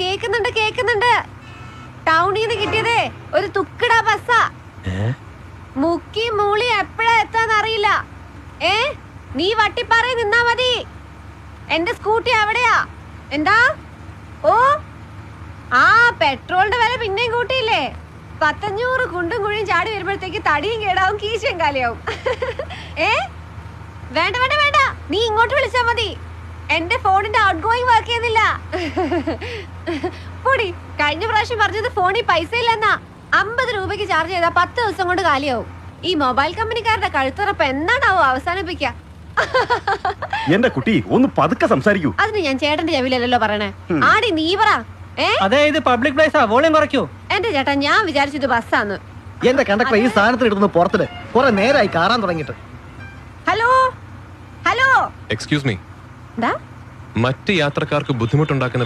കേക്കുന്നുണ്ട്. ടൗണിൽ നിന്ന് കിട്ടിയതേ ഒരു തുക്കിടാ ബസ്സാ. മുക്കി മൂളി എപ്പോഴാ എത്താന്നറിയില്ല. നീ വട്ടിപ്പാറ നിന്നാ മതി. എന്റെ സ്കൂട്ടി അവിടെയാ. എന്താ? ഓ പെട്രോളിന്റെ വില പിന്നെയും കൂട്ടിയില്ലേ? 500 കുണ്ടും കുഴിയും ചാടി വരുമ്പോഴത്തേക്ക് തടിയും കേടാവും, കീശയും കാലിയാവും. വേണ്ട, നീ ഇങ്ങോട്ട് വിളിച്ചാ മതി. എന്റെ ഫോണിന്റെ ഔട്ട് ഗോയിങ് വർക്ക് ചെയ്യുന്നില്ല. പൊടി, കഴിഞ്ഞ പ്രാവശ്യം പറഞ്ഞത് ഫോണിൽ പൈസ ഇല്ലെന്നാ. 50 രൂപയ്ക്ക് ചാർജ് ചെയ്താൽ 10 ദിവസം കൊണ്ട് കാലിയാവും. ഈ മൊബൈൽ കമ്പനിക്കാരുടെ കഴുത്തുറപ്പ് എന്നാണാവോ അവസാനിപ്പിക്ക? എന്റെ കുട്ടി ഒന്ന് പതുക്കെ സംസാരിക്കൂ. അതിന് ഞാൻ ചേട്ടന്റെ ചെവിലല്ലോ പറയണേ. ആടി നീ പറ. അതായത് പബ്ലിക് പ്ലേസാ, വോളിയം കുറയ്ക്കൂ. എന്റെ ചേട്ടാ, ഞാൻ വിചാരിച്ചത് ബസ്സാന്ന്. എന്റെ കണ്ടക്ടർ ഈ സാധനത്തിന് എടുത്ത് പുറത്തില് കുറെ നേരമായി കാറാൻ തുടങ്ങിയിട്ട്. ഹലോ എക്സ്ക്യൂസ് മീ, മറ്റ് യാത്രക്കാർക്ക് ബുദ്ധിമുട്ടുണ്ടാക്കുന്ന